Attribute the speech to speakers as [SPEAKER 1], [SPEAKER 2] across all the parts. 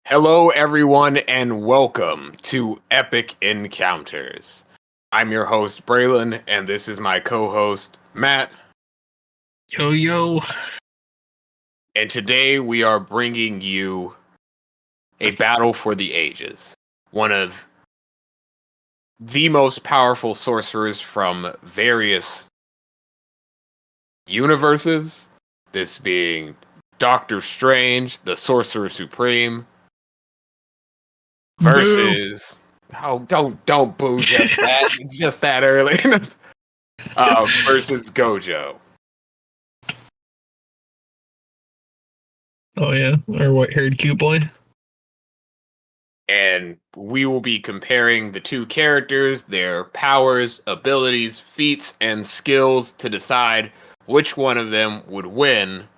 [SPEAKER 1] Hello, everyone, and welcome to Epic Encounters. I'm your host, Braylon, and this is my co-host, Matt.
[SPEAKER 2] Yo.
[SPEAKER 1] And today we are bringing you a battle for the ages. One of the most powerful sorcerers from various universes. This being Doctor Strange, the Sorcerer Supreme, versus... Oh, don't boo just that. Just that early. Versus Gojo.
[SPEAKER 2] Oh yeah, our white-haired cute boy.
[SPEAKER 1] And we will be comparing the two characters, their powers, abilities, feats, and skills to decide which one of them would win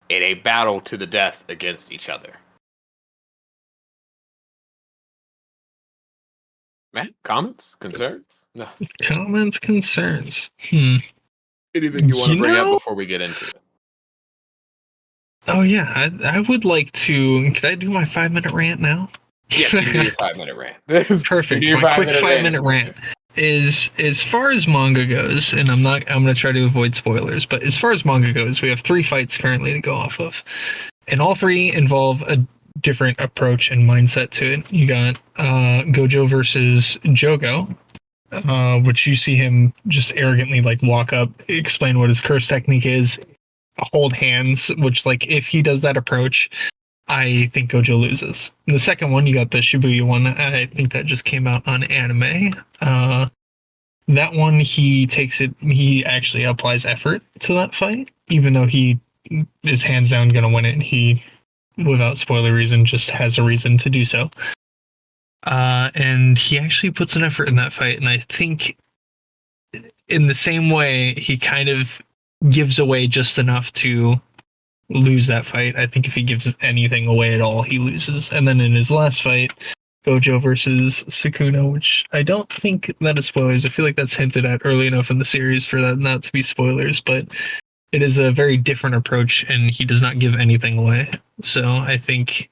[SPEAKER 1] in a battle to the death against each other. Matt, comments? Concerns? No.
[SPEAKER 2] Comments, concerns.
[SPEAKER 1] Anything you want to bring up before we get into it?
[SPEAKER 2] Oh yeah, I would like to. Could I do my 5-minute rant now?
[SPEAKER 1] Yes, you can do your 5-minute rant.
[SPEAKER 2] Perfect. My quick 5-minute rant is, as far as manga goes, and I'm going to try to avoid spoilers, but as far as manga goes, we have 3 fights currently to go off of, and all 3 involve a different approach and mindset to it. You got Gojo versus Jogo, which you see him just arrogantly like walk up, explain what his curse technique is, hold hands, which like if he does that approach, I think Gojo loses. And the second one, you got the Shibuya one. I think that just came out on anime. That one, he actually applies effort to that fight, even though he is hands down going to win it. He, without spoiler reason, just has a reason to do so. And he actually puts an effort in that fight. And I think in the same way, he kind of gives away just enough to lose that fight. I think if he gives anything away at all, he loses. And then in his last fight, Gojo versus Sukuna, which I don't think that is spoilers. I feel like that's hinted at early enough in the series for that not to be spoilers, but it is a very different approach and he does not give anything away. So I think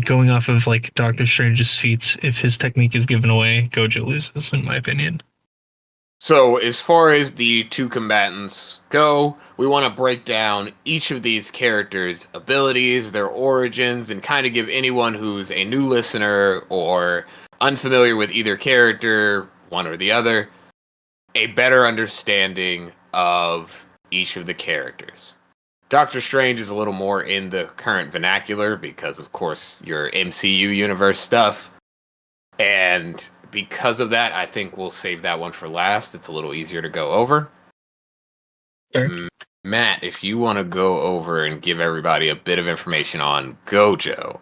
[SPEAKER 2] going off of like Doctor Strange's feats, if his technique is given away, Gojo loses, in my opinion.
[SPEAKER 1] So, as far as the two combatants go, we want to break down each of these characters' abilities, their origins, and kind of give anyone who's a new listener or unfamiliar with either character, one or the other, a better understanding of each of the characters. Doctor Strange is a little more in the current vernacular because, of course, your MCU universe stuff. And because of that, I think we'll save that one for last. It's a little easier to go over.
[SPEAKER 2] Sure.
[SPEAKER 1] Matt, if you want to go over and give everybody a bit of information on Gojo.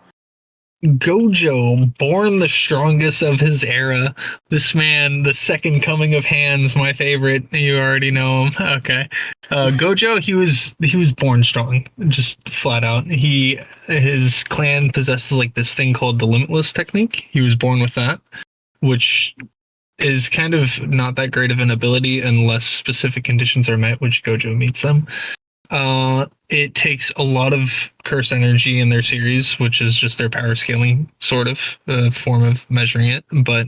[SPEAKER 2] Gojo, born the strongest of his era. This man, the second coming of Hands, my favorite. You already know him. Okay. Gojo, he was born strong, just flat out. His clan possesses like this thing called the Limitless technique. He was born with that, which is kind of not that great of an ability unless specific conditions are met, which Gojo meets them. It takes a lot of curse energy in their series, which is just their power scaling sort of form of measuring it. But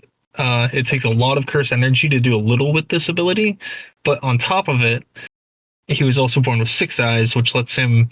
[SPEAKER 2] it takes a lot of curse energy to do a little with this ability. But on top of it, he was also born with 6 eyes, which lets him...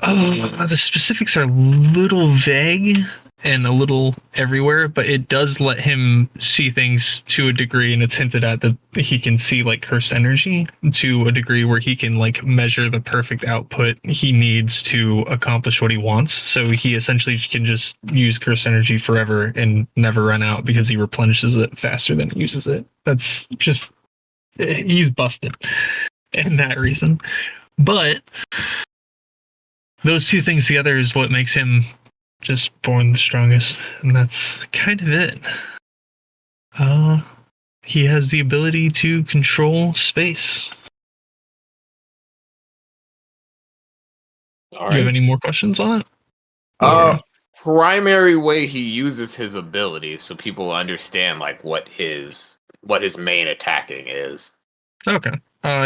[SPEAKER 2] the specifics are a little vague and a little everywhere, but it does let him see things to a degree, and it's hinted at that he can see like cursed energy to a degree where he can like measure the perfect output he needs to accomplish what he wants. So he essentially can just use cursed energy forever and never run out because he replenishes it faster than he uses it. That's just, he's busted in that reason. But those two things together is what makes him just born the strongest, and that's kind of it. He has the ability to control space.
[SPEAKER 1] All right.
[SPEAKER 2] Do you have any more questions on it? Or
[SPEAKER 1] Primary way he uses his abilities so people understand like what his main attacking is.
[SPEAKER 2] okay.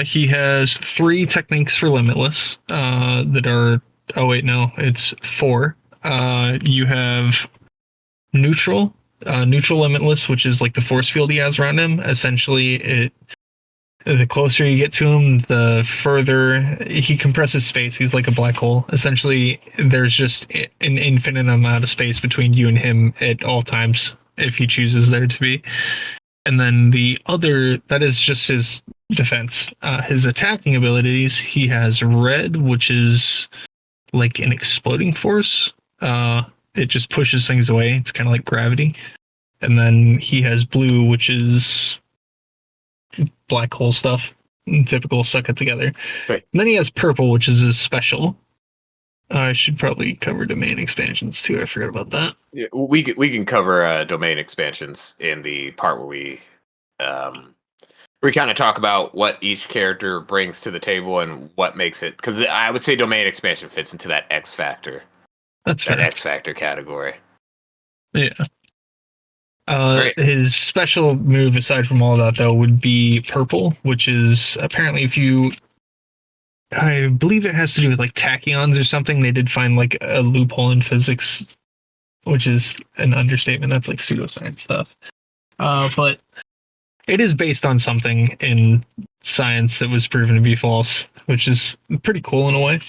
[SPEAKER 2] He has 3 techniques for limitless. That are. Oh wait, no, it's 4. You have neutral, neutral limitless, which is like the force field he has around him. Essentially, the closer you get to him, the further he compresses space. He's like a black hole. Essentially, there's just an infinite amount of space between you and him at all times if he chooses there to be. And then the other, that is just his defense. His attacking abilities, he has red, which is like an exploding force. It just pushes things away. It's kind of like gravity. And then he has blue, which is black hole stuff. Typical suck it together.
[SPEAKER 1] So,
[SPEAKER 2] And then he has purple, which is his special. I should probably cover domain expansions too. I forgot about that.
[SPEAKER 1] yeah, we can cover domain expansions in the part where we kind of talk about what each character brings to the table and what makes it. Because I would say domain expansion fits into that X factor.
[SPEAKER 2] That's
[SPEAKER 1] that
[SPEAKER 2] fair.
[SPEAKER 1] X factor category.
[SPEAKER 2] Yeah.
[SPEAKER 1] Right.
[SPEAKER 2] His special move, aside from all that, though, would be purple, which is apparently if you. I believe it has to do with like tachyons or something. They did find like a loophole in physics, which is an understatement. That's like pseudoscience stuff. But it is based on something in science that was proven to be false, which is pretty cool in a way.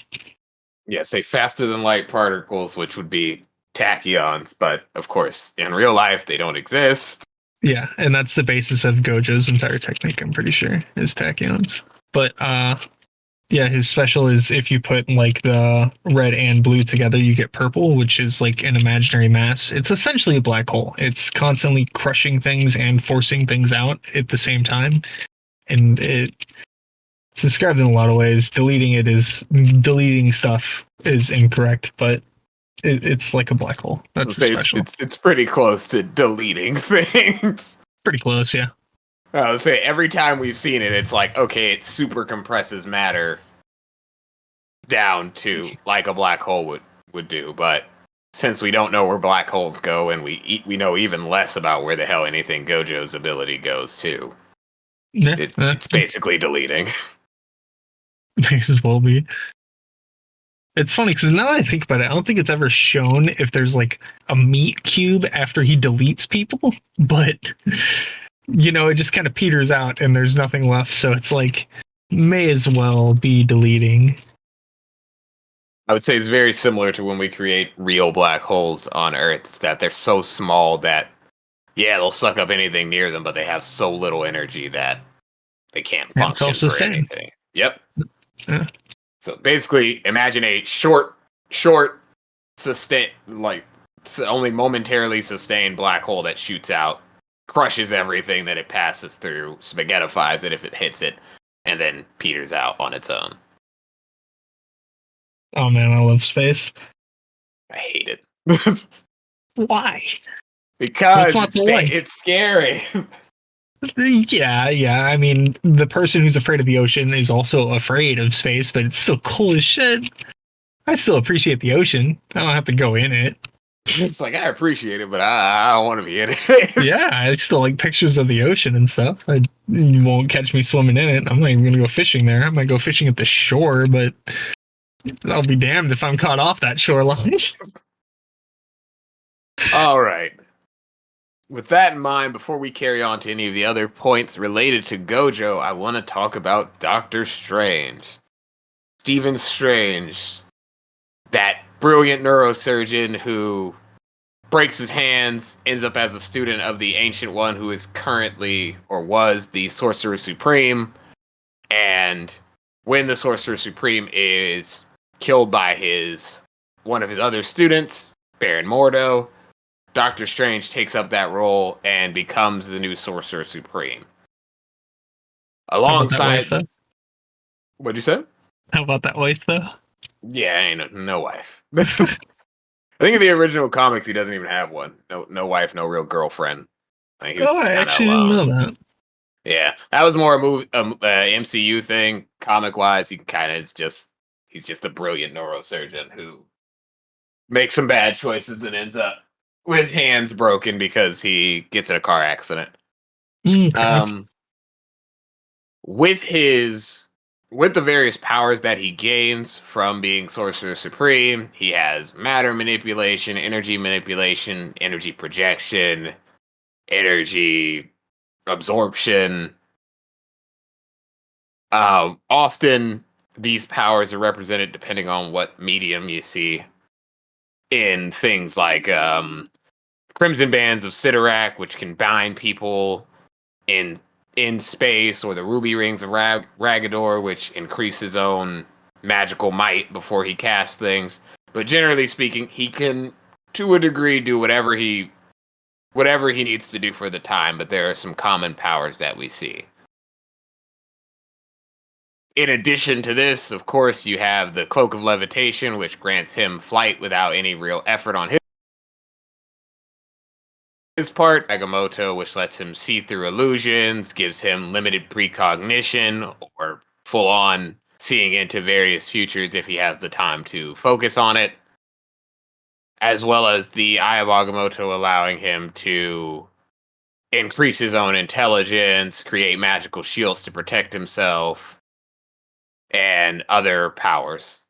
[SPEAKER 1] Yeah, say faster than light particles, which would be tachyons, but of course, in real life, they don't exist.
[SPEAKER 2] Yeah, and that's the basis of Gojo's entire technique, I'm pretty sure, is tachyons. But yeah, his special is if you put like the red and blue together, you get purple, which is like an imaginary mass. It's essentially a black hole. It's constantly crushing things and forcing things out at the same time. And it's described in a lot of ways. Deleting stuff is incorrect, but it's like a black hole. That's
[SPEAKER 1] Let's say
[SPEAKER 2] special.
[SPEAKER 1] it's pretty close to deleting things.
[SPEAKER 2] Pretty close, yeah.
[SPEAKER 1] Let's say every time we've seen it, it's like, okay, it super compresses matter down to like a black hole would do, but since we don't know where black holes go and we know even less about where the hell anything Gojo's ability goes to,
[SPEAKER 2] Yeah,
[SPEAKER 1] it's basically deleting.
[SPEAKER 2] may as well be. It's funny because now that I think about it, I don't think it's ever shown if there's like a meat cube after he deletes people, but it just kind of peters out and there's nothing left. So it's like, may as well be deleting.
[SPEAKER 1] I would say it's very similar to when we create real black holes on Earth. It's that they're so small that, yeah, they'll suck up anything near them, but they have so little energy that they can't function for anything. Yep.
[SPEAKER 2] Yeah.
[SPEAKER 1] So basically, imagine a short, sustain, like only momentarily sustained black hole that shoots out, crushes everything that it passes through, spaghettifies it if it hits it, and then peters out on its own.
[SPEAKER 2] Oh man, I love space.
[SPEAKER 1] I hate it.
[SPEAKER 2] Why?
[SPEAKER 1] Because it's scary.
[SPEAKER 2] Yeah. I mean, the person who's afraid of the ocean is also afraid of space, but it's still cool as shit. I still appreciate the ocean. I don't have to go in it.
[SPEAKER 1] It's like, I appreciate it, but I don't want to be in it.
[SPEAKER 2] Yeah, I still like pictures of the ocean and stuff. You won't catch me swimming in it. I'm not even going to go fishing there. I might go fishing at the shore, but I'll be damned if I'm caught off that shoreline.
[SPEAKER 1] All right. With that in mind, before we carry on to any of the other points related to Gojo, I want to talk about Doctor Strange. Stephen Strange, that brilliant neurosurgeon who breaks his hands, ends up as a student of the Ancient One, who is currently, or was, the Sorcerer Supreme. And when the Sorcerer Supreme is killed by one of his other students, Baron Mordo, Doctor Strange takes up that role and becomes the new Sorcerer Supreme. Alongside, what'd you say?
[SPEAKER 2] How about that wife, though?
[SPEAKER 1] Yeah, ain't no wife. I think in the original comics, he doesn't even have one. No wife, no real girlfriend.
[SPEAKER 2] I actually didn't know that.
[SPEAKER 1] Yeah, that was more a MCU thing. Comic wise, he kind of is he's just a brilliant neurosurgeon who makes some bad choices and ends up with hands broken because he gets in a car accident.
[SPEAKER 2] Okay.
[SPEAKER 1] Um, with his with the various powers that he gains from being Sorcerer Supreme, he has matter manipulation, energy projection, energy absorption. Often these powers are represented depending on what medium you see in things like Crimson Bands of Sidorak, which can bind people in in space, or the Ruby Rings of Ragador, which increase his own magical might before he casts things. But generally speaking, he can, to a degree, do whatever he needs to do for the time. But there are some common powers that we see. In addition to this, of course, you have the Cloak of Levitation, which grants him flight without any real effort on his part. Agamotto, which lets him see through illusions, gives him limited precognition or full on seeing into various futures if he has the time to focus on it. As well as the Eye of Agamotto allowing him to increase his own intelligence, create magical shields to protect himself, and other powers.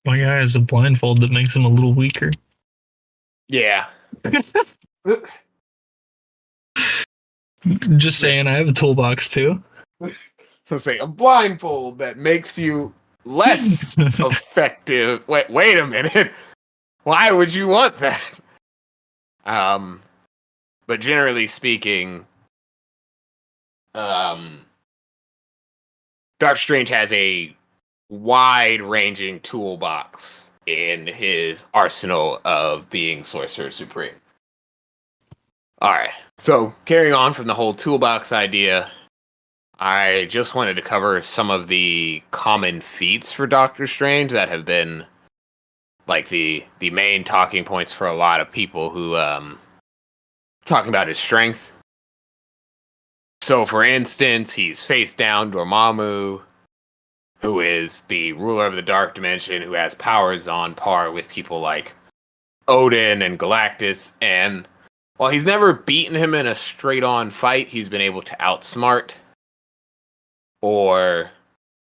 [SPEAKER 2] My guy has a blindfold that makes him a little weaker.
[SPEAKER 1] Yeah.
[SPEAKER 2] Just saying, I have a toolbox too.
[SPEAKER 1] Let's say a blindfold that makes you less effective. Wait a minute. Why would you want that? Um, but generally speaking, um, Doctor Strange has a wide-ranging toolbox in his arsenal of being Sorcerer Supreme. All right. So carrying on from the whole toolbox idea, I just wanted to cover some of the common feats for Doctor Strange that have been like the main talking points for a lot of people who talking about his strength. So for instance, he's faced down Dormammu, who is the ruler of the dark dimension, who has powers on par with people like Odin and Galactus, and while he's never beaten him in a straight on fight, he's been able to outsmart or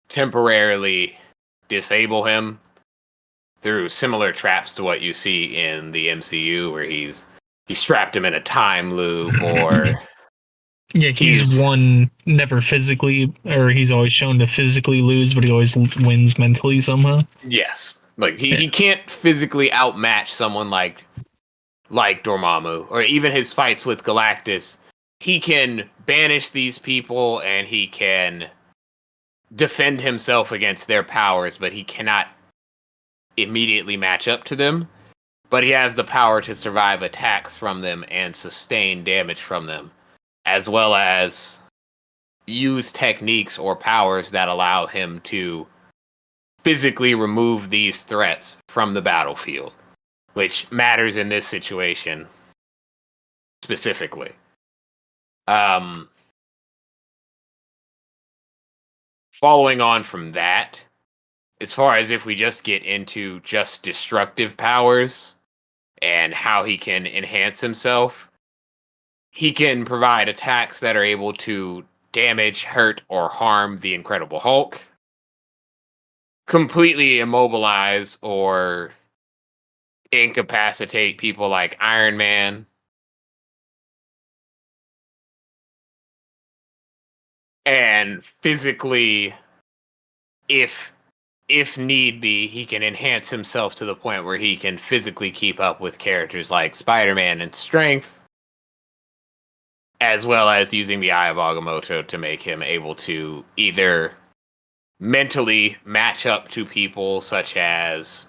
[SPEAKER 1] temporarily disable him through similar traps to what you see in the MCU, where he strapped him in a time loop, or
[SPEAKER 2] Yeah, he's
[SPEAKER 1] he's
[SPEAKER 2] won never physically, or he's always shown to physically lose, but he always wins mentally somehow.
[SPEAKER 1] yes, like
[SPEAKER 2] Yeah.
[SPEAKER 1] he can't physically outmatch someone like Dormammu, or even his fights with Galactus. He can banish these people and he can defend himself against their powers, but he cannot immediately match up to them. But he has the power to survive attacks from them and sustain damage from them, as well as use techniques or powers that allow him to physically remove these threats from the battlefield, which matters in this situation specifically. Um, Following on from that, as far as if we just get into just destructive powers and how he can enhance himself, he can provide attacks that are able to damage, hurt, or harm the Incredible Hulk, completely immobilize or incapacitate people like Iron Man, and physically, if if need be, he can enhance himself to the point where he can physically keep up with characters like Spider-Man in strength, as well as using the Eye of Agamotto to make him able to either mentally match up to people such as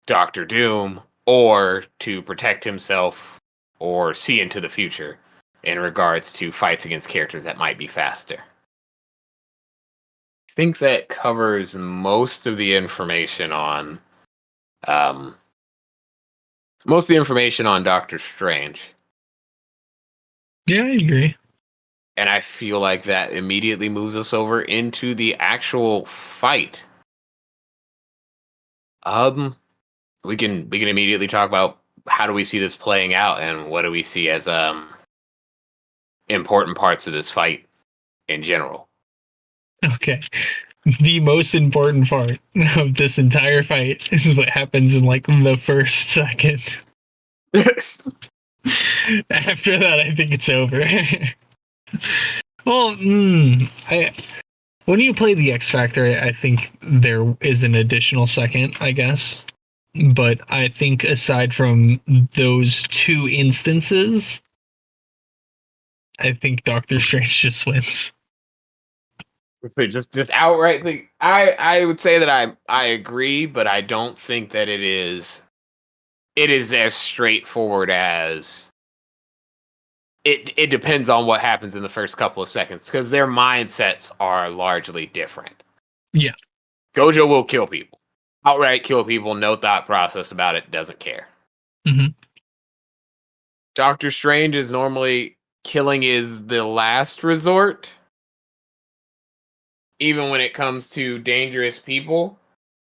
[SPEAKER 1] Doctor Doom, or to protect himself or see into the future in regards to fights against characters that might be faster. I think that covers most of the information on um, Doctor Strange.
[SPEAKER 2] Yeah, I agree.
[SPEAKER 1] And I feel like that immediately moves us over into the actual fight. We can immediately talk about how do we see this playing out and what do we see as important parts of this fight in general.
[SPEAKER 2] Okay. The most important part of this entire fight is what happens in like the first second. After that, I think it's over. Well, when you play the X Factor, I think there is an additional second, I guess. But I think aside from those two instances, I think Doctor Strange just wins.
[SPEAKER 1] Just outright thing. I would say that I agree, but I don't think that it is as straightforward as it depends on what happens in the first couple of seconds because their mindsets are largely different.
[SPEAKER 2] Yeah.
[SPEAKER 1] Gojo will kill people. Outright kill people, no thought process about it, doesn't care.
[SPEAKER 2] Mm-hmm.
[SPEAKER 1] Doctor Strange is normally killing is the last resort. Even when it comes to dangerous people,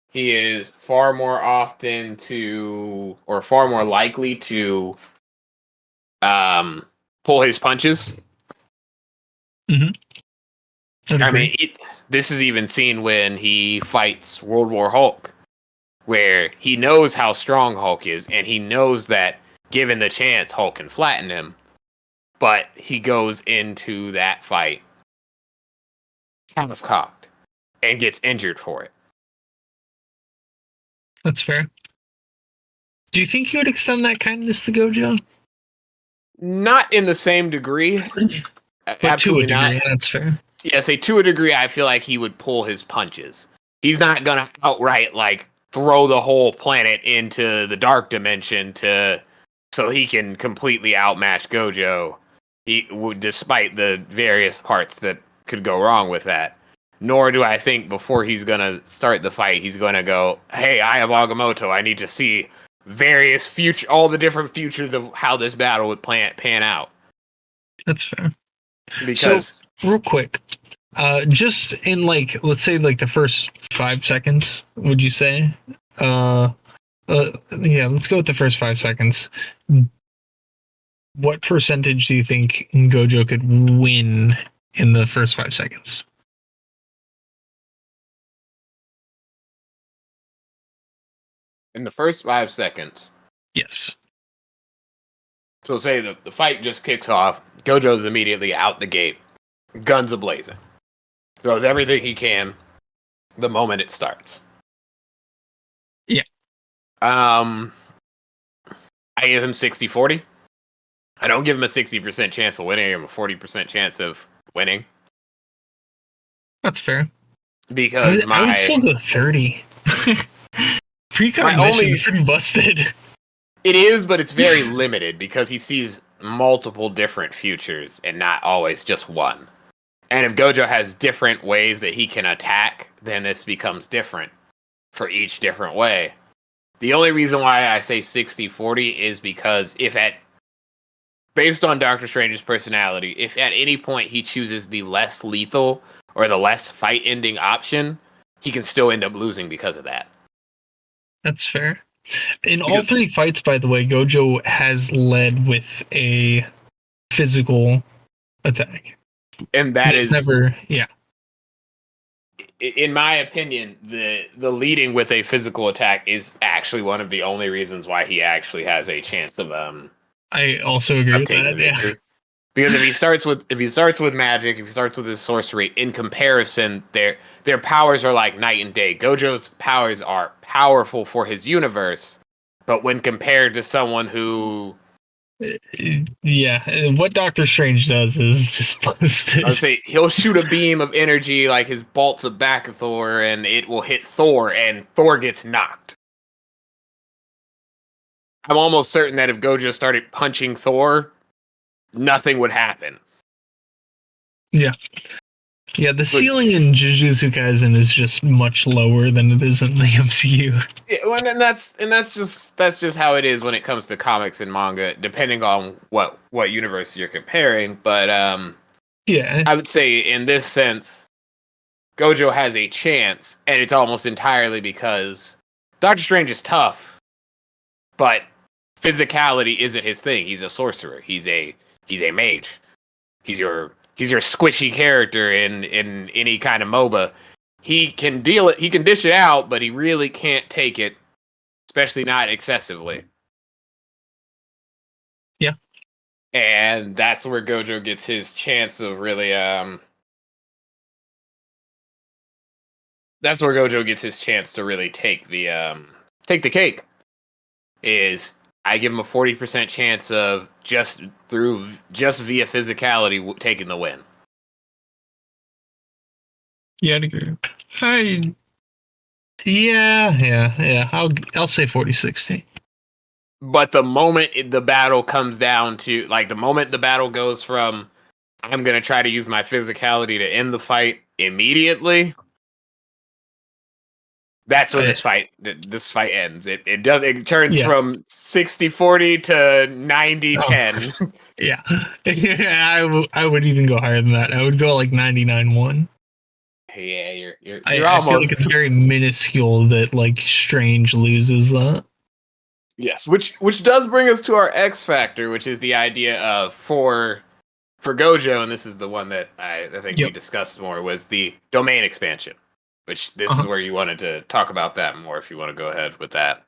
[SPEAKER 1] he is far more often to, or far more likely to, pull his punches.
[SPEAKER 2] Mm-hmm.
[SPEAKER 1] I mean, this is even seen when he fights World War Hulk, where he knows how strong Hulk is, and he knows that given the chance, Hulk can flatten him. But he goes into that fight kind of cocked and gets injured for it.
[SPEAKER 2] That's fair. Do you think you would extend that kindness to Gojo?
[SPEAKER 1] Not in the same degree.
[SPEAKER 2] But
[SPEAKER 1] Absolutely
[SPEAKER 2] to a degree,
[SPEAKER 1] not.
[SPEAKER 2] that's fair.
[SPEAKER 1] Yeah, say to a degree, I feel like he would pull his punches. He's not gonna outright like throw the whole planet into the dark dimension so he can completely outmatch Gojo. Despite the various parts that could go wrong with that. Nor do I think before he's gonna start the fight, he's gonna go, "Hey, I have Agamotto. I need to see all the different futures of how this battle would pan out."
[SPEAKER 2] That's fair.
[SPEAKER 1] Because
[SPEAKER 2] so, real quick, just in like let's say like the first 5 seconds, would you say? Yeah, let's go with the first 5 seconds. What percentage do you think Gojo could win in the first 5 seconds?
[SPEAKER 1] in the first 5 seconds,
[SPEAKER 2] Yes.
[SPEAKER 1] so say the fight just kicks off, Gojo's immediately out the gate, guns ablazing, throws everything he can the moment it starts.
[SPEAKER 2] Yeah.
[SPEAKER 1] I give him 60-40. I don't give him a 60% chance of winning. I give him a 40% chance of winning.
[SPEAKER 2] That's fair.
[SPEAKER 1] Because
[SPEAKER 2] I would still go 30. Precognition is pretty busted.
[SPEAKER 1] It is, but it's very limited because he sees multiple different futures and not always just one. And if Gojo has different ways that he can attack, then this becomes different for each different way. The only reason why I say 60-40 is because based on Doctor Strange's personality, if at any point he chooses the less lethal or the less fight-ending option, he can still end up losing because of that.
[SPEAKER 2] That's fair. In all 3 fights, by the way, Gojo has led with a physical attack.
[SPEAKER 1] And that is
[SPEAKER 2] never, yeah.
[SPEAKER 1] In my opinion, the leading with a physical attack is actually one of the only reasons why he actually has a chance of
[SPEAKER 2] I also agree with that. Yeah.
[SPEAKER 1] Because if he starts with magic, if he starts with his sorcery, in comparison, their powers are like night and day. Gojo's powers are powerful for his universe, but when compared to someone who,
[SPEAKER 2] yeah, what Doctor Strange does is just busted.
[SPEAKER 1] I'll say he'll shoot a beam of energy like his bolts of Thor, and it will hit Thor, and Thor gets knocked. I'm almost certain that if Gojo started punching Thor, nothing would happen.
[SPEAKER 2] Yeah. Yeah, the ceiling in Jujutsu Kaisen is just much lower than it is in the MCU.
[SPEAKER 1] Yeah, well, and that's just how it is when it comes to comics and manga, depending on what universe you're comparing. But
[SPEAKER 2] yeah,
[SPEAKER 1] I would say in this sense, Gojo has a chance, and it's almost entirely because Doctor Strange is tough, but physicality isn't his thing. He's a sorcerer. He's a mage. He's your squishy character in any kind of MOBA. He can deal it. He can dish it out, but he really can't take it, especially not excessively.
[SPEAKER 2] Yeah.
[SPEAKER 1] And that's where Gojo gets his chance of really that's where Gojo gets his chance to really take the cake. Is I give him a 40% chance of just via physicality taking the win.
[SPEAKER 2] Yeah, I'd agree. Yeah. I'll say 40-60.
[SPEAKER 1] But the moment the battle comes down to, like, the moment the battle goes from I'm gonna try to use my physicality to end the fight immediately, that's when this fight ends. It turns from 60-40 to 90-10.
[SPEAKER 2] Yeah. I would even go higher than that. I would go like 99-1.
[SPEAKER 1] Yeah, you're
[SPEAKER 2] I
[SPEAKER 1] almost.
[SPEAKER 2] feel like it's very minuscule that like Strange loses that.
[SPEAKER 1] Yes, which does bring us to our X factor, which is the idea of for Gojo, and this is the one that I think we discussed more, was the domain expansion. Which this is where you wanted to talk about that more, if you want to go ahead with that.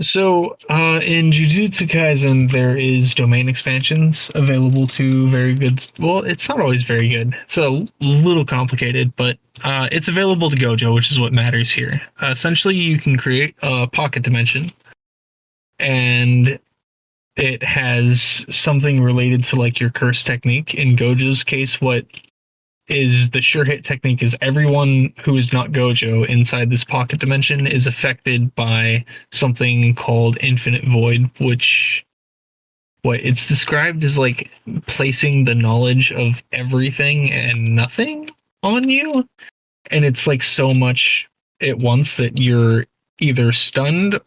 [SPEAKER 2] So in Jujutsu Kaisen, there is domain expansions available to very good. Well, it's not always very good. It's a little complicated, but it's available to Gojo, which is what matters here. Essentially, you can create a pocket dimension, and it has something related to like your curse technique. In Gojo's case, what is the sure hit technique is everyone who is not Gojo inside this pocket dimension is affected by something called infinite void, which what it's described as like placing the knowledge of everything and nothing on you. And it's like so much at once that you're either stunned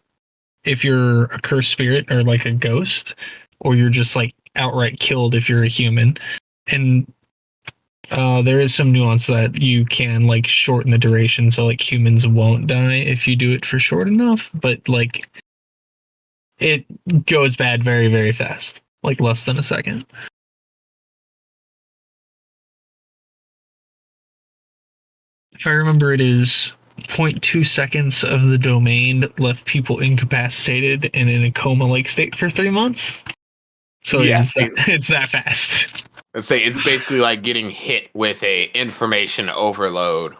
[SPEAKER 2] if you're a cursed spirit or like a ghost, or you're just like outright killed if you're a human. And there is some nuance that you can like shorten the duration, so like humans won't die if you do it for short enough, but like it goes bad very, very fast, like less than a second. If I remember, it is 0.2 seconds of the domain left people incapacitated and in a coma-like state for 3 months. So
[SPEAKER 1] yes,
[SPEAKER 2] it's that fast.
[SPEAKER 1] Let's say it's basically like getting hit with a information overload.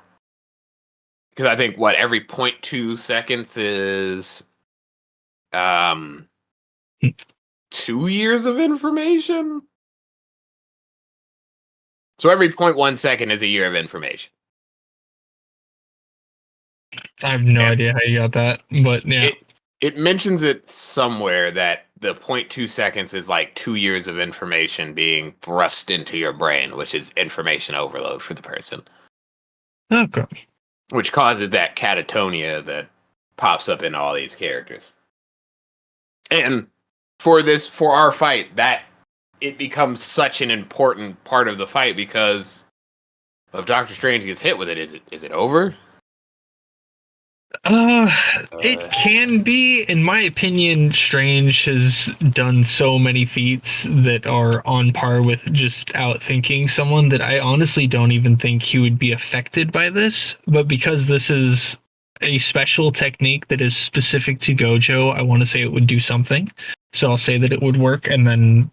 [SPEAKER 1] Because I think every 0.2 seconds is 2 years of information. So every 0.1 second is a year of information.
[SPEAKER 2] I have no idea how you got that, but yeah.
[SPEAKER 1] It mentions it somewhere that the 0.2 seconds is like 2 years of information being thrust into your brain, which is information overload for the person.
[SPEAKER 2] Okay.
[SPEAKER 1] Which causes that catatonia that pops up in all these characters. And for our fight, that it becomes such an important part of the fight because if Doctor Strange gets hit with it, is it over?
[SPEAKER 2] It can be. In my opinion, Strange has done so many feats that are on par with just outthinking someone that I honestly don't even think he would be affected by this. But because this is a special technique that is specific to Gojo, I want to say it would do something. So I'll say that it would work, and then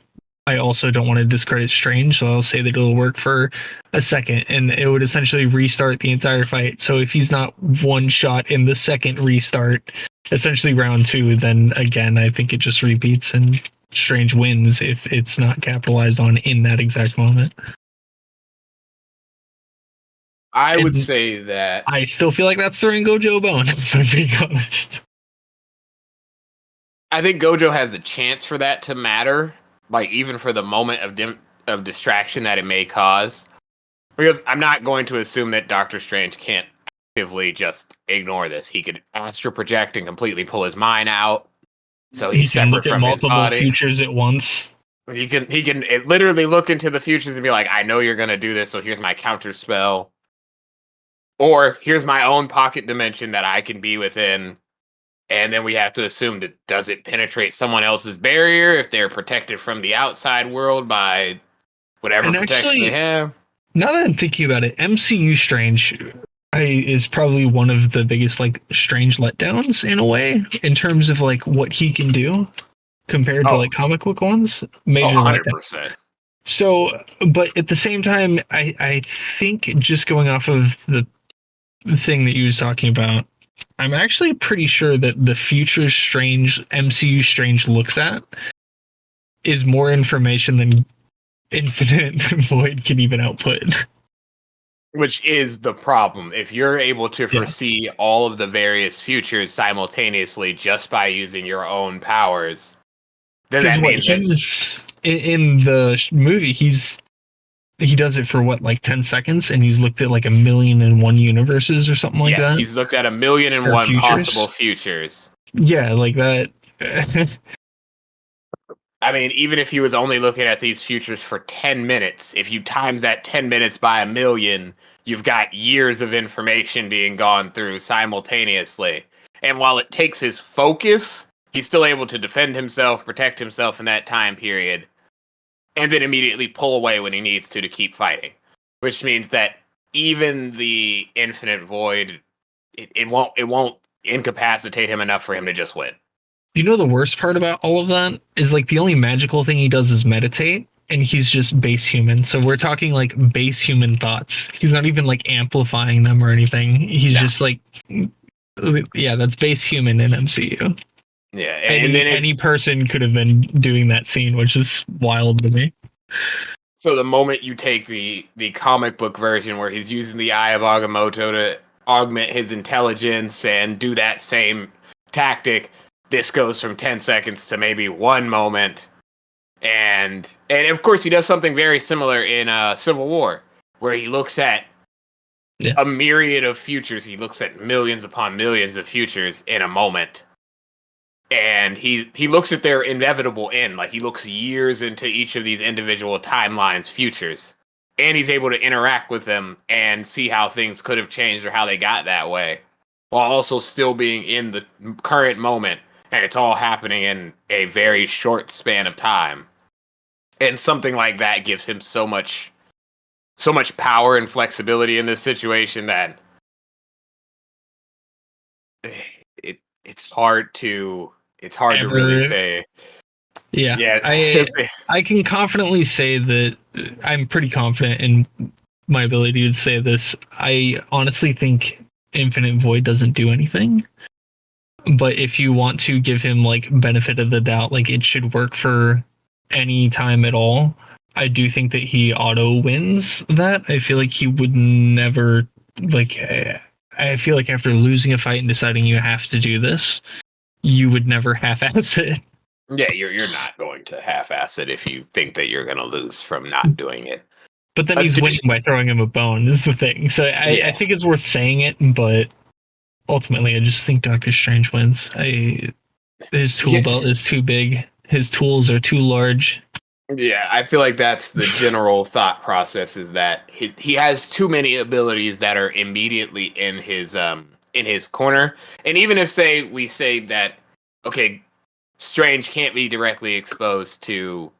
[SPEAKER 2] I also don't want to discredit Strange, so I'll say that it'll work for a second, and it would essentially restart the entire fight. So if he's not one shot in the second restart, essentially round 2, then again, I think it just repeats and Strange wins if it's not capitalized on in that exact moment.
[SPEAKER 1] I would say that
[SPEAKER 2] I still feel like that's throwing Gojo a bone, if I'm being honest.
[SPEAKER 1] I think Gojo has a chance for that to matter, like even for the moment of distraction that it may cause. Because I'm not going to assume that Doctor Strange can't actively just ignore this. He could astral project and completely pull his mind out, so he's separate from his body.
[SPEAKER 2] Futures at once.
[SPEAKER 1] He can literally look into the futures and be like, I know you're gonna do this, so here's my counter spell. Or here's my own pocket dimension that I can be within. And then we have to assume that does it penetrate someone else's barrier if they're protected from the outside world by whatever
[SPEAKER 2] And
[SPEAKER 1] protection they
[SPEAKER 2] actually,
[SPEAKER 1] have?
[SPEAKER 2] now that I'm thinking about it, MCU Strange is probably one of the biggest like Strange letdowns in a way in terms of like what he can do compared to
[SPEAKER 1] Oh,
[SPEAKER 2] like comic book ones. Major letdown.
[SPEAKER 1] 100%.
[SPEAKER 2] So, but at the same time, I think just going off of the thing that you was talking about, I'm actually pretty sure that the future Strange MCU Strange looks at is more information than Infinite Void can even output.
[SPEAKER 1] Which is the problem. If you're able to
[SPEAKER 2] Yeah,
[SPEAKER 1] foresee all of the various futures simultaneously just by using your own powers, then
[SPEAKER 2] because
[SPEAKER 1] that
[SPEAKER 2] what
[SPEAKER 1] means that,
[SPEAKER 2] he's in the movie, he does it for what, like 10 seconds, and he's looked at like 1,000,001 universes or something like
[SPEAKER 1] yes,
[SPEAKER 2] that,
[SPEAKER 1] he's looked at 1,000,001 possible
[SPEAKER 2] futures.
[SPEAKER 1] futures.
[SPEAKER 2] Yeah, like that.
[SPEAKER 1] I mean, even if he was only looking at these futures for 10 minutes, if you times that 10 minutes by 1,000,000, you've got years of information being gone through simultaneously. And while it takes his focus, he's still able to defend himself, protect himself in that time period, and then immediately pull away when he needs to keep fighting. Which means that even the infinite void, it won't incapacitate him enough for him to just win.
[SPEAKER 2] You know the worst part about all of that is like the only magical thing he does is meditate, and he's just base human. So we're talking like base human thoughts. He's not even like amplifying them or anything. He's
[SPEAKER 1] No.
[SPEAKER 2] just like, yeah, that's base human in MCU.
[SPEAKER 1] Yeah, and
[SPEAKER 2] Any
[SPEAKER 1] then
[SPEAKER 2] any person could have been doing that scene, which is wild to me.
[SPEAKER 1] so the moment you take the comic book version where he's using the Eye of Agamotto to augment his intelligence and do that same tactic, this goes from 10 seconds to maybe 1 moment. And of course he does something very similar in Civil War, where he looks at
[SPEAKER 2] Yeah.
[SPEAKER 1] a myriad of futures. He looks at millions upon millions of futures in a moment. And he looks at their inevitable end. Like he looks years into each of these individual timelines, futures, and he's able to interact with them and see how things could have changed or how they got that way, while also still being in the current moment. And it's all happening in a very short span of time. And something like that gives him so much power and flexibility in this situation that it's hard to really
[SPEAKER 2] Ever,
[SPEAKER 1] say.
[SPEAKER 2] yeah.
[SPEAKER 1] Yeah,
[SPEAKER 2] I can confidently say that I'm pretty confident in my ability to say this. I honestly think Infinite Void doesn't do anything. But if you want to give him like benefit of the doubt, like it should work for any time at all. I do think that he auto wins that. I feel like he would never like. I feel like after losing a fight and deciding you have to do this, you would never half-ass it.
[SPEAKER 1] yeah, you're not going to half-ass it if you think that you're going to lose from not doing it.
[SPEAKER 2] But then he's winning
[SPEAKER 1] Addition-
[SPEAKER 2] by throwing him a bone. Is the thing. So I
[SPEAKER 1] yeah,
[SPEAKER 2] think it's worth saying it, but ultimately, I just think Doctor Strange wins. His tool
[SPEAKER 1] yeah,
[SPEAKER 2] belt is too big. His tools are too large.
[SPEAKER 1] yeah. I feel like that's the general thought process: is that he has too many abilities that are immediately in his corner. And even if say we say that okay, Strange can't be directly exposed to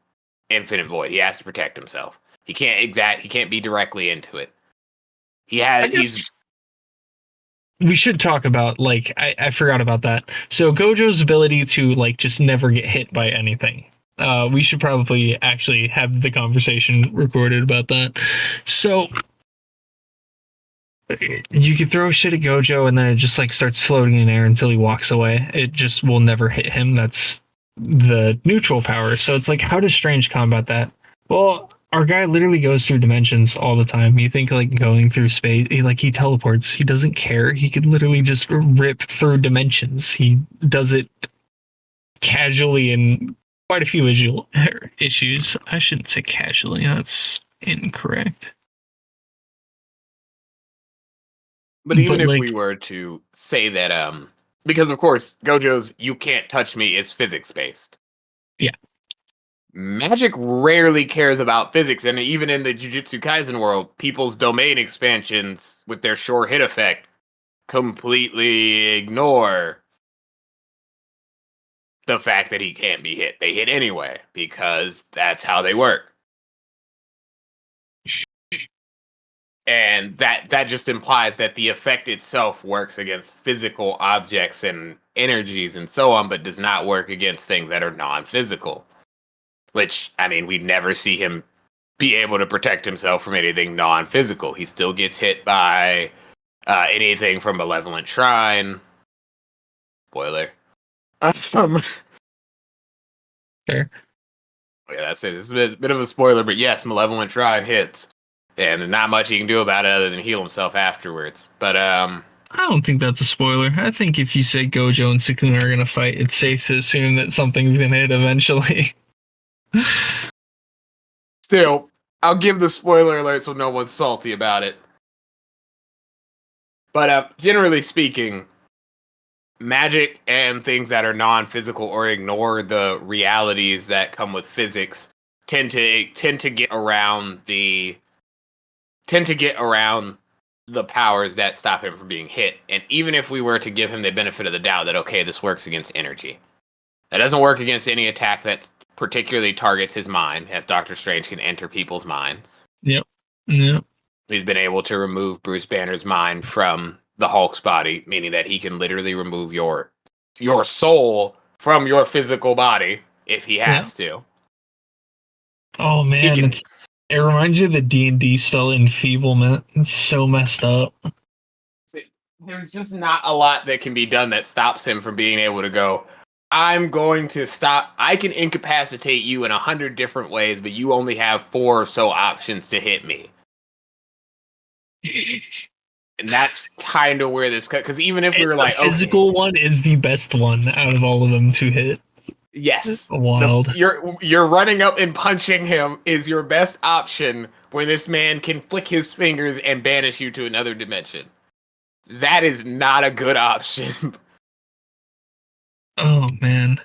[SPEAKER 1] Infinite Void, he has to protect himself. He can't be directly into it.
[SPEAKER 2] I
[SPEAKER 1] He's
[SPEAKER 2] guess we should talk about like I forgot about that. So Gojo's ability to like just never get hit by anything. We should probably actually have the conversation recorded about that. So you could throw shit at Gojo and then it just like starts floating in air until he walks away. It just will never hit him. That's the neutral power. So it's like, how does Strange combat that? Well, our guy literally goes through dimensions all the time. You think like going through space, he teleports. He doesn't care. He could literally just rip through dimensions. He does it casually in quite a few issues. I shouldn't say casually. That's incorrect.
[SPEAKER 1] But even
[SPEAKER 2] But
[SPEAKER 1] if
[SPEAKER 2] like,
[SPEAKER 1] we were to say that, because of course Gojo's "you can't touch me" is physics based.
[SPEAKER 2] yeah.
[SPEAKER 1] Magic rarely cares about physics, and even in the Jujutsu Kaisen world, people's domain expansions with their sure hit effect completely ignore the fact that he can't be hit. They hit anyway because that's how they work. And that just implies that the effect itself works against physical objects and energies and so on, but does not work against things that are non-physical. Which, I mean, we never see him be able to protect himself from anything non-physical. He still gets hit by anything from Malevolent Shrine. Spoiler.
[SPEAKER 2] Fair.
[SPEAKER 1] Yeah, that's it. It's a bit of a spoiler, but yes, Malevolent Shrine hits. And not much he can do about it other than heal himself afterwards. But,
[SPEAKER 2] I don't think that's a spoiler. I think if you say Gojo and Sukuna are going to fight, it's safe to assume that something's going to hit eventually.
[SPEAKER 1] Still, I'll give the spoiler alert so no one's salty about it. But generally speaking, magic and things that are non-physical or ignore the realities that come with physics tend to get around the powers that stop him from being hit. And even if we were to give him the benefit of the doubt that, okay, this works against energy, that doesn't work against any attack that particularly targets his mind, as Doctor Strange can enter people's minds.
[SPEAKER 2] Yep.
[SPEAKER 1] He's been able to remove Bruce Banner's mind from the Hulk's body, meaning that he can literally remove your soul from your physical body if he has to.
[SPEAKER 2] Oh man, it reminds me of the D&D spell Enfeeblement. It's so messed up.
[SPEAKER 1] There's just not a lot that can be done that stops him from being able to go, I'm going to stop. I can incapacitate you in 100 different ways, but you only have 4 or so options to hit me. And that's kind of where this, because even if we were like,
[SPEAKER 2] the physical one is the best one out of all of them to hit.
[SPEAKER 1] Yes,
[SPEAKER 2] wild.
[SPEAKER 1] You're running up and punching him is your best option when this man can flick his fingers and banish you to another dimension. That is not a good option.
[SPEAKER 2] Oh man.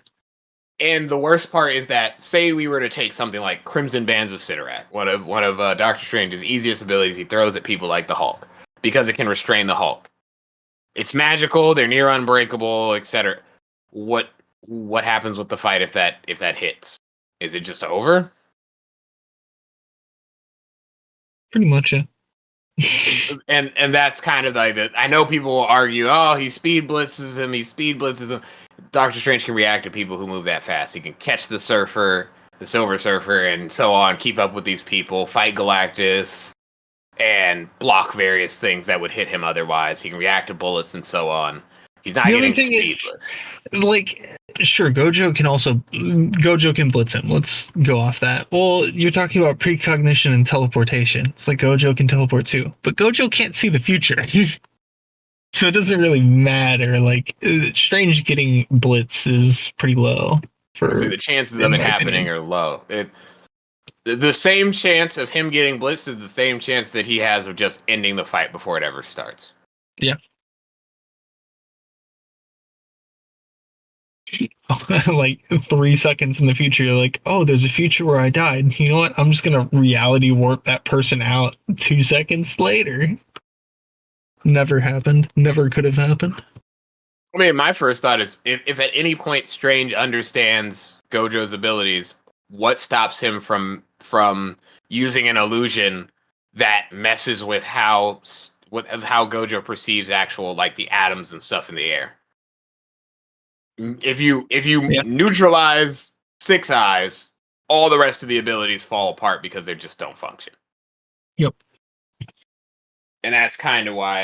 [SPEAKER 1] And the worst part is that, say we were to take something like Crimson Bands of Sidorak, one of Doctor Strange's easiest abilities he throws at people like the Hulk, because it can restrain the Hulk. It's magical, they're near unbreakable, etc. What happens with the fight if that hits? Is it just over?
[SPEAKER 2] Pretty much, yeah.
[SPEAKER 1] and that's kind of like that. I know people will argue, oh, he speed blitzes him. Doctor Strange can react to people who move that fast. He can catch the Silver Surfer, and so on, keep up with these people, fight Galactus, and block various things that would hit him otherwise. He can react to bullets and so on. He's not getting speedless.
[SPEAKER 2] Like, sure, Gojo can blitz him. Let's go off that. Well, you're talking about precognition and teleportation. It's like Gojo can teleport too, but Gojo can't see the future. So it doesn't really matter. Like, Strange getting blitzed is pretty low.
[SPEAKER 1] So the chances of it happening are low. The same chance of him getting blitzed is the same chance that he has of just ending the fight before it ever starts.
[SPEAKER 2] Yeah. Like 3 seconds in the future, you're like, oh, there's a future where I died. You know what? I'm just gonna reality warp that person out 2 seconds later. Never happened. Never could have happened.
[SPEAKER 1] I mean, my first thought is if at any point Strange understands Gojo's abilities, what stops him from using an illusion that messes with how Gojo perceives actual, like, the atoms and stuff in the air? If you neutralize Six Eyes, all the rest of the abilities fall apart because they just don't function.
[SPEAKER 2] Yep.
[SPEAKER 1] And that's kind of why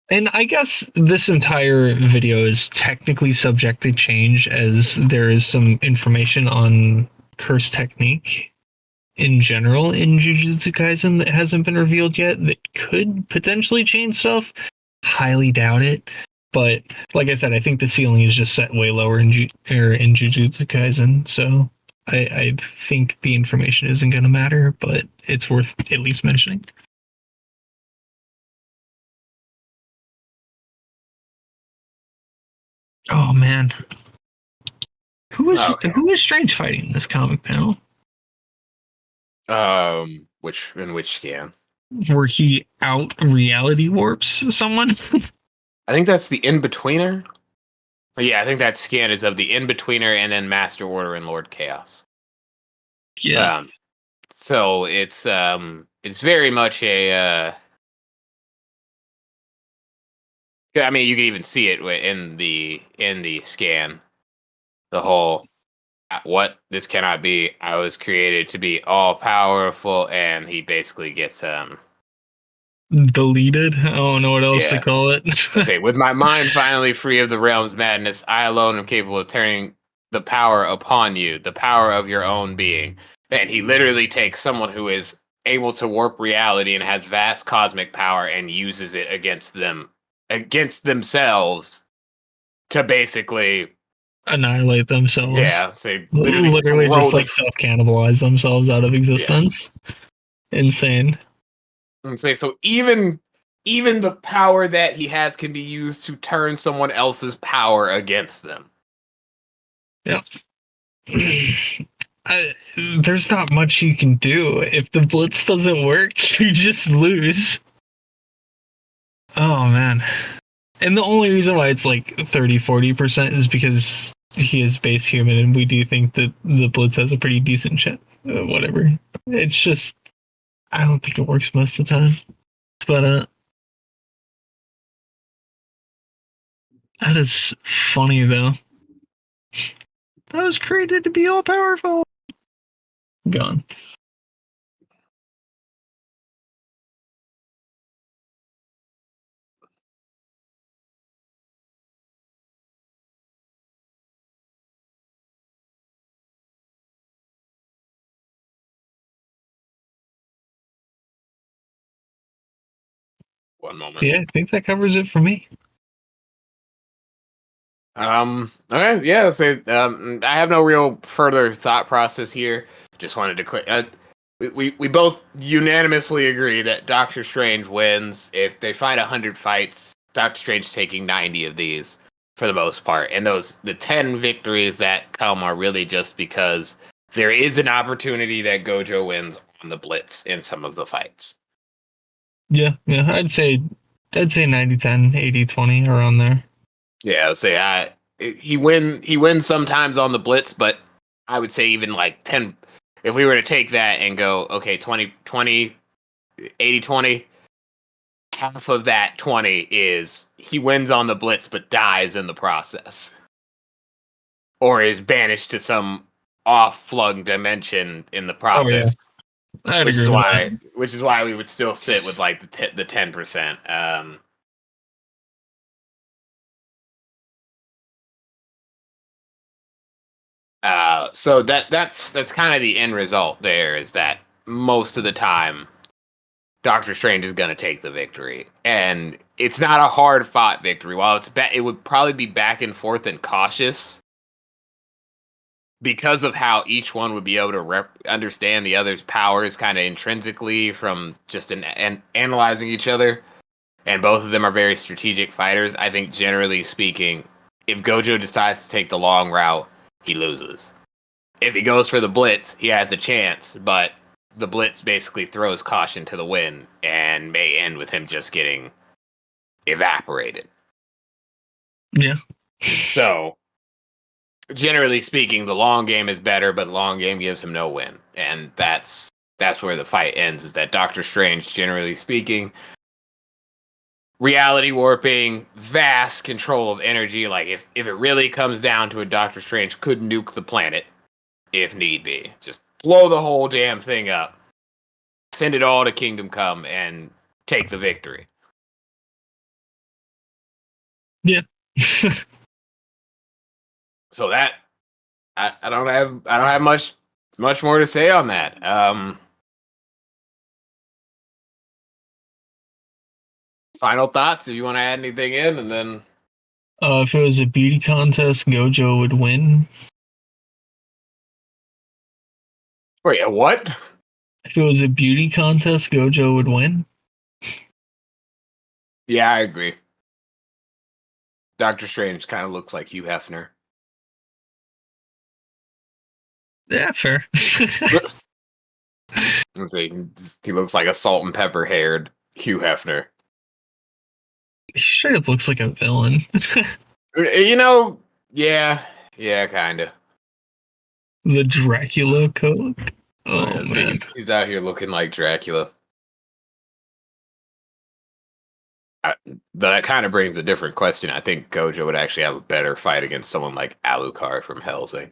[SPEAKER 2] and I guess this entire video is technically subject to change, as there is some information on curse technique in general in Jujutsu Kaisen that hasn't been revealed yet that could potentially change stuff. Highly doubt it. But like I said, I think the ceiling is just set way lower in Jujutsu Kaisen. So I think the information isn't going to matter, but it's worth at least mentioning. Oh man, who is Strange fighting in this comic panel?
[SPEAKER 1] which scan?
[SPEAKER 2] where he out reality warps someone.
[SPEAKER 1] I think that's the In-Betweener. Yeah, I think that scan is of the In-Betweener and then Master Order and Lord Chaos.
[SPEAKER 2] Yeah.
[SPEAKER 1] So it's very much a. I mean, you can even see it in the scan. The whole what this cannot be. I was created to be all powerful, and he basically gets
[SPEAKER 2] Deleted. I don't know what else to
[SPEAKER 1] yeah.
[SPEAKER 2] call it.
[SPEAKER 1] I say, with my mind finally free of the realm's madness, I alone am capable of turning the power upon you, the power of your own being. And he literally takes someone who is able to warp reality and has vast cosmic power and uses it against them, against themselves, to basically,
[SPEAKER 2] Annihilate themselves.
[SPEAKER 1] yeah, say, literally
[SPEAKER 2] Literally
[SPEAKER 1] throw
[SPEAKER 2] just
[SPEAKER 1] the,
[SPEAKER 2] like self cannibalize themselves out of
[SPEAKER 1] yes.
[SPEAKER 2] existence. Insane.
[SPEAKER 1] And say, so even the power that he has can be used to turn someone else's power against them.
[SPEAKER 2] Yep. There's not much you can do. If the blitz doesn't work, you just lose. Oh man. And the only reason why it's like 30-40% is because he is base human and we do think that the blitz has a pretty decent chance. Whatever. It's just I don't think it works most of the time. But that is funny though. That was created to be all powerful. Gone.
[SPEAKER 1] One moment.
[SPEAKER 2] Yeah, I think that covers it for me.
[SPEAKER 1] Okay, yeah. So, I have no real further thought process here. Just wanted to clear. We both unanimously agree that Doctor Strange wins. If they fight 100 fights, Doctor Strange taking 90 of these for the most part, and the 10 victories that come are really just because there is an opportunity that Gojo wins on the Blitz in some of the fights.
[SPEAKER 2] Yeah, I'd say 90-10, 80-20 around there.
[SPEAKER 1] Yeah, I'd say he wins sometimes on the blitz, but I would say even like 10 if we were to take that and go okay 20 80 20, half of that 20 is he wins on the blitz but dies in the process or is banished to some off-flung dimension in the
[SPEAKER 2] Oh yeah,
[SPEAKER 1] process,
[SPEAKER 2] I'd agree with that.
[SPEAKER 1] which is why we would still sit with like the 10%. So that's kind of the end result. There is that most of the time, Doctor Strange is going to take the victory, and it's not a hard fought victory. While it would probably be back and forth and cautious because of how each one would be able to understand the other's powers kind of intrinsically from just analyzing each other. And both of them are very strategic fighters. I think generally speaking, if Gojo decides to take the long route, he loses. If he goes for the blitz, he has a chance, but the blitz basically throws caution to the wind and may end with him just getting evaporated.
[SPEAKER 2] Yeah.
[SPEAKER 1] So, generally speaking, the long game is better, but the long game gives him no win. And that's where the fight ends, is that Doctor Strange, generally speaking, reality warping, vast control of energy. Like if it really comes down to it, Doctor Strange could nuke the planet if need be. Just blow the whole damn thing up. Send it all to Kingdom Come and take the victory.
[SPEAKER 2] Yeah.
[SPEAKER 1] So that I don't have much more to say on that. Final thoughts if you want to add anything in, and then
[SPEAKER 2] If it was a beauty contest, Gojo would win.
[SPEAKER 1] wait, what?
[SPEAKER 2] If it was a beauty contest, Gojo would win.
[SPEAKER 1] Yeah, I agree. Doctor Strange kind of looks like Hugh Hefner.
[SPEAKER 2] Yeah, fair.
[SPEAKER 1] Let's see. He looks like a salt and pepper haired Hugh Hefner.
[SPEAKER 2] He straight up looks like a villain.
[SPEAKER 1] You know, yeah, kind of.
[SPEAKER 2] The Dracula coat. Oh man.
[SPEAKER 1] He's out here looking like Dracula. That kind of brings a different question. I think Gojo would actually have a better fight against someone like Alucard from Hellsing.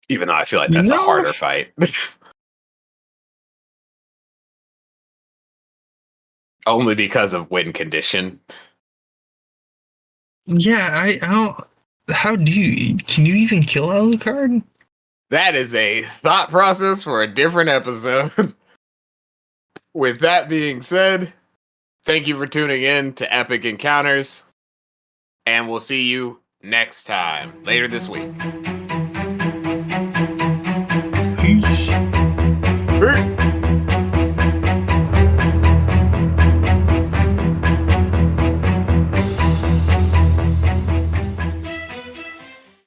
[SPEAKER 1] Even though I feel like that's a harder fight. Only because of win condition.
[SPEAKER 2] Yeah, I don't. How do you? Can you even kill Alucard?
[SPEAKER 1] That is a thought process for a different episode. With that being said, thank you for tuning in to Epic Encounters, and we'll see you next time, later this week.